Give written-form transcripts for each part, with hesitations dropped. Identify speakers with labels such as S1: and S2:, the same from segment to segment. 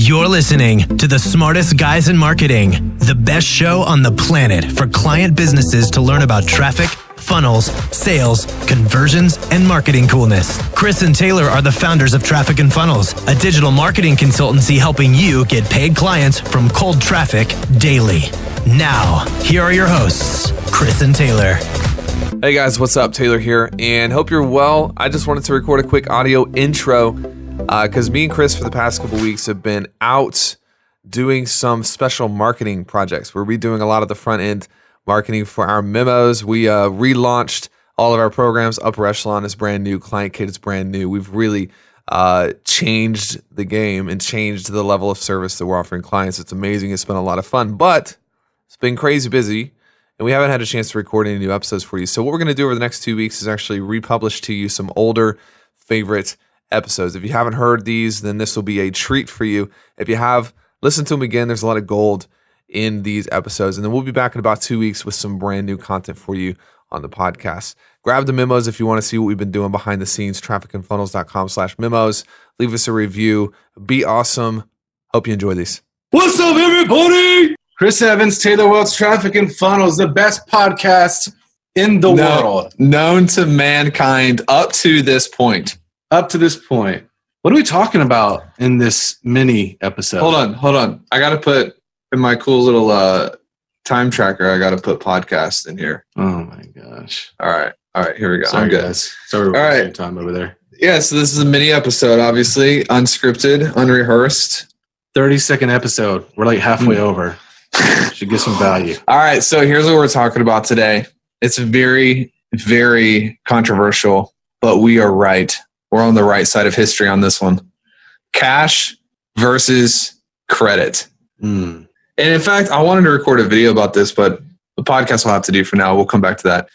S1: You're listening to the smartest guys in marketing, the best show on the planet for client businesses to learn about traffic, funnels, sales, conversions, and marketing coolness. Chris and Taylor are the founders of Traffic and Funnels, a digital marketing consultancy helping you get paid clients from cold traffic daily. Now, here are your hosts, Chris and Taylor.
S2: Hey guys, what's up? Taylor here, and hope you're well. I just wanted to record a quick audio intro because me and Chris for the past couple weeks have been out doing some special marketing projects. We're redoing a lot of the front end marketing for our Memos. We relaunched all of our programs. Upper Echelon is brand new. Client Kit is brand new. We've really changed the game and changed the level of service that we're offering clients. It's amazing. It's been a lot of fun, but it's been crazy busy, and we haven't had a chance to record any new episodes for you. So what we're going to do over the next 2 weeks is actually republish to you some older favorite episodes. If you haven't heard these, then this will be a treat for you. If you have, listen to them again. There's a lot of gold in these episodes. And then we'll be back in about 2 weeks with some brand new content for you on the podcast. Grab the memos if you want to see what we've been doing behind the scenes, trafficandfunnels.com/memos. Leave us a review. Be awesome. Hope you enjoy these.
S3: What's up, everybody? Chris Evans, Taylor Wells, Traffic and Funnels, the best podcast in the world.
S4: Known to mankind up to this point.
S3: Up to this point. What are we talking about in this mini episode?
S4: Hold on. I got to put in my cool little time tracker, I got to put podcast in here.
S3: Oh, my gosh.
S4: All right. Here we go.
S3: Sorry,
S4: I'm good.
S3: Guys. Sorry, we're wasting time over there.
S4: Yeah, so this is a mini episode, obviously. Unscripted, unrehearsed.
S3: 30-second episode. We're like halfway over. Should get some value.
S4: All right, so here's what we're talking about today. It's very, very controversial, but we are right. We're on the right side of history on this one. Cash versus credit. And in fact, I wanted to record a video about this, but the podcast will have to do for now. We'll come back to that.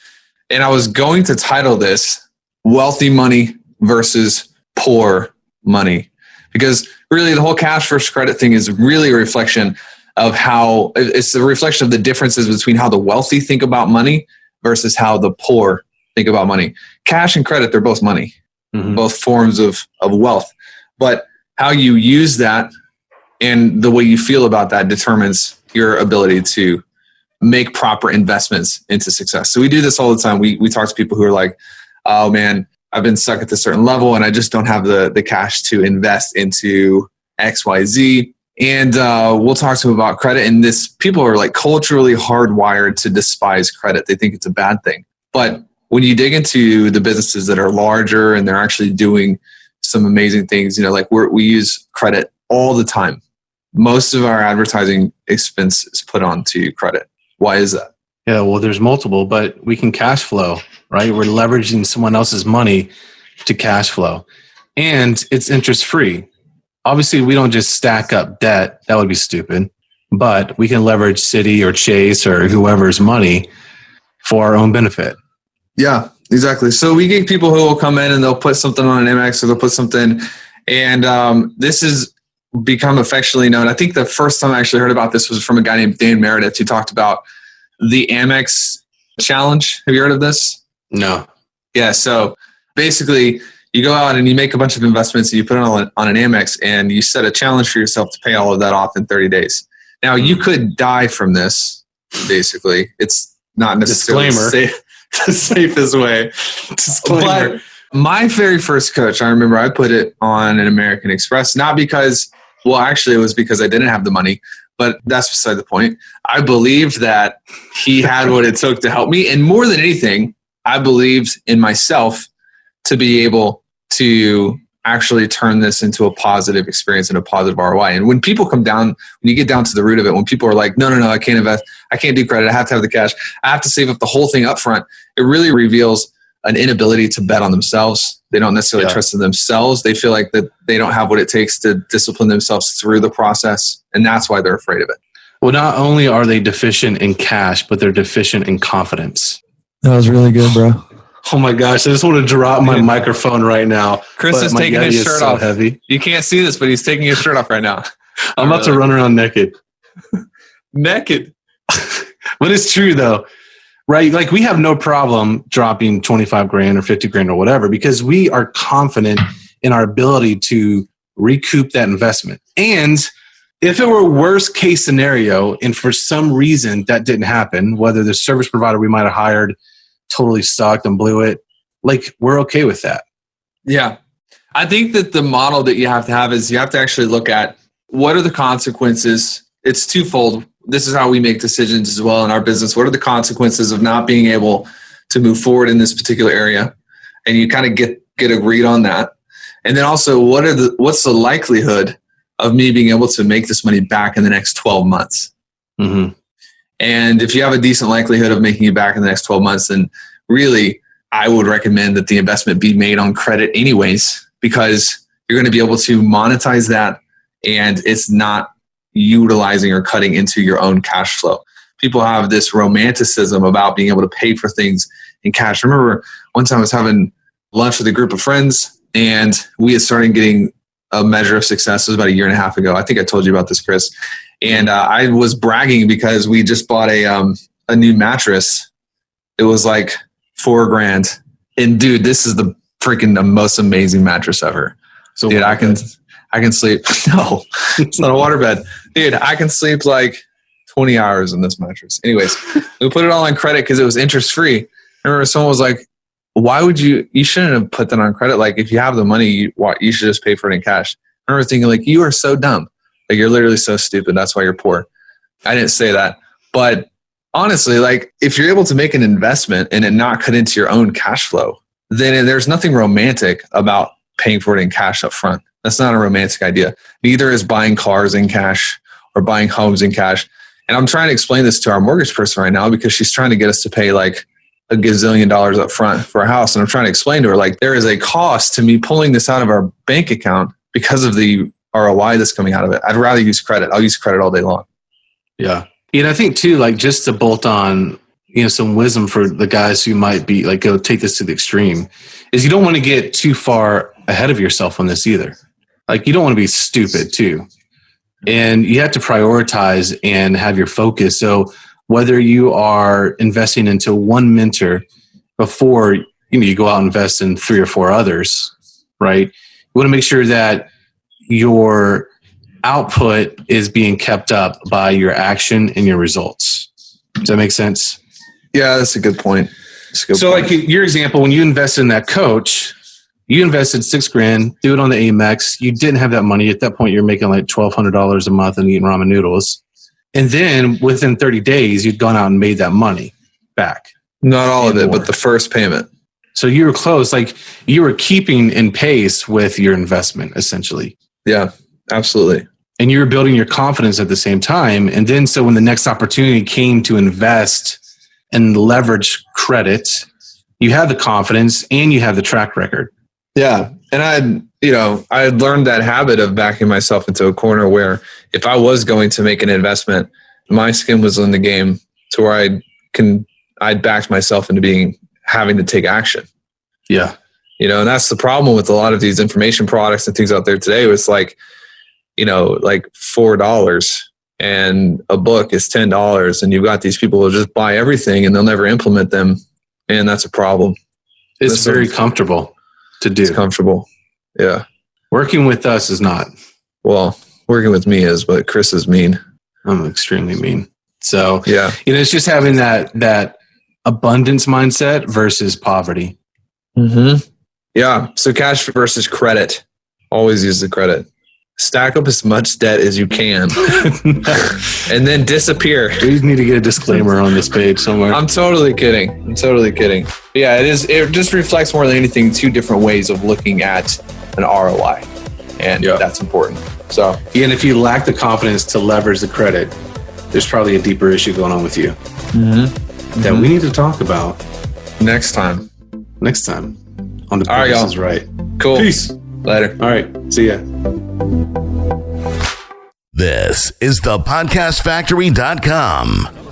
S4: And I was going to title this Wealthy Money versus Poor Money. Because really the whole cash versus credit thing is really a reflection of how, it's a reflection of the differences between how the wealthy think about money versus how the poor think about money. Cash and credit, they're both money. Both forms of wealth. But how you use that and the way you feel about that determines your ability to make proper investments into success. So we do this all the time. We talk to people who are like, oh man, I've been stuck at this certain level and I just don't have the cash to invest into XYZ. And we'll talk to them about credit. And people are like culturally hardwired to despise credit. They think it's a bad thing. But when you dig into the businesses that are larger and they're actually doing some amazing things, like we use credit all the time. Most of our advertising expense is put onto credit. Why is that?
S3: Yeah, well, there's multiple, but we can cash flow, right? We're leveraging someone else's money to cash flow. And it's interest free. Obviously, we don't just stack up debt. That would be stupid. But we can leverage Citi or Chase or whoever's money for our own benefit.
S4: Yeah, exactly. So we get people who will come in and they'll put something on an Amex or they'll put something, and this has become affectionately known. I think the first time I actually heard about this was from a guy named Dan Meredith who talked about the Amex challenge. Have you heard of this?
S3: No.
S4: Yeah, so basically you go out and you make a bunch of investments and you put it on an Amex and you set a challenge for yourself to pay all of that off in 30 days. Now you could die from this, basically. It's not necessarily the safest way. Disclaimer. But my very first coach, I remember I put it on an American Express, not because, well, actually it was because I didn't have the money, but that's beside the point. I believed that he had what it took to help me. And more than anything, I believed in myself to be able to actually turn this into a positive experience and a positive ROI. And when people come down, when you get down to the root of it, when people are like, no, I can't invest, I can't do credit, I have to have the cash, I have to save up the whole thing up front, it really reveals an inability to bet on themselves. They don't necessarily trust in themselves. They feel like that they don't have what it takes to discipline themselves through the process. And that's why they're afraid of it.
S3: Well, not only are they deficient in cash, but they're deficient in confidence.
S5: That was really good, bro.
S3: Oh my gosh, I just want to drop my microphone right now.
S4: Chris is taking his shirt off.
S3: Heavy.
S4: You can't see this, but he's taking his shirt off right now.
S3: I'm about to run around naked.
S4: Naked.
S3: But it's true though, right? Like we have no problem dropping 25 grand or 50 grand or whatever because we are confident in our ability to recoup that investment. And if it were worst case scenario, and for some reason that didn't happen, whether the service provider we might have hired totally sucked and blew it, like we're okay with that.
S4: Yeah. I think that the model that you have to have is you have to actually look at what are the consequences. It's twofold. This is how we make decisions as well in our business. What are the consequences of not being able to move forward in this particular area? And you kind of get agreed on that. And then also, what's the likelihood of me being able to make this money back in the next 12 months?
S3: Mm-hmm.
S4: And if you have a decent likelihood of making it back in the next 12 months, then really, I would recommend that the investment be made on credit anyways, because you're going to be able to monetize that and it's not utilizing or cutting into your own cash flow. People have this romanticism about being able to pay for things in cash. I remember one time I was having lunch with a group of friends and we had started getting a measure of success. It was about 1.5 years ago. I think I told you about this, Chris. And I was bragging because we just bought a new mattress. It was like $4,000. And dude, this is the most amazing mattress ever. So dude, I can sleep. No, it's not a waterbed. Dude, I can sleep like 20 hours in this mattress. Anyways, we put it all on credit because it was interest free. I remember someone was like, why would you shouldn't have put that on credit. Like if you have the money, you should just pay for it in cash. I remember thinking like, you are so dumb. Like you're literally so stupid. That's why you're poor. I didn't say that. But honestly, like if you're able to make an investment and it not cut into your own cash flow, then there's nothing romantic about paying for it in cash up front. That's not a romantic idea. Neither is buying cars in cash or buying homes in cash. And I'm trying to explain this to our mortgage person right now because she's trying to get us to pay like $1 gazillion up front for a house. And I'm trying to explain to her, like, there is a cost to me pulling this out of our bank account because of the ROI that's coming out of it. I'd rather use credit. I'll use credit all day long.
S3: Yeah. And I think too, like just to bolt on, some wisdom for the guys who might be like, go take this to the extreme, is you don't want to get too far ahead of yourself on this either. Like you don't want to be stupid too. And you have to prioritize and have your focus. So whether you are investing into one mentor before you go out and invest in 3 or 4 others, right? You want to make sure that your output is being kept up by your action and your results. Does that make sense?
S4: Yeah, that's a good point.
S3: So like your example, when you invested in that coach, you invested $6,000, do it on the Amex. You didn't have that money. At that point, you're making like $1,200 a month and eating ramen noodles. And then within 30 days, you'd gone out and made that money back.
S4: Not all of it, but the first payment.
S3: So you were close. Like you were keeping in pace with your investment, essentially.
S4: Yeah, absolutely.
S3: And you were building your confidence at the same time. And then so when the next opportunity came to invest and leverage credit, you have the confidence and you have the track record.
S4: Yeah. And I had learned that habit of backing myself into a corner where if I was going to make an investment, my skin was in the game to where I'd backed myself into having to take action.
S3: Yeah.
S4: And that's the problem with a lot of these information products and things out there today. It's like, like $4 and a book is $10 and you've got these people who just buy everything and they'll never implement them. And that's a problem.
S3: It's very comfortable to do.
S4: It's comfortable. Yeah.
S3: Working with us is not.
S4: Well, working with me is, but Chris is mean.
S3: I'm extremely mean. So,
S4: yeah,
S3: it's just having that abundance mindset versus poverty.
S4: Mm-hmm. Yeah. So cash versus credit. Always use the credit. Stack up as much debt as you can and then disappear.
S3: We need to get a disclaimer on this page somewhere.
S4: I'm totally kidding. Yeah, it just reflects more than anything 2 different ways of looking at an ROI. And that's important. So,
S3: and if you lack the confidence to leverage the credit, there's probably a deeper issue going on with you that we need to talk about
S4: next time
S3: on the Price is Right.
S4: Cool.
S3: Peace.
S4: Later.
S3: All right. See ya.
S6: This is thepodcastfactory.com.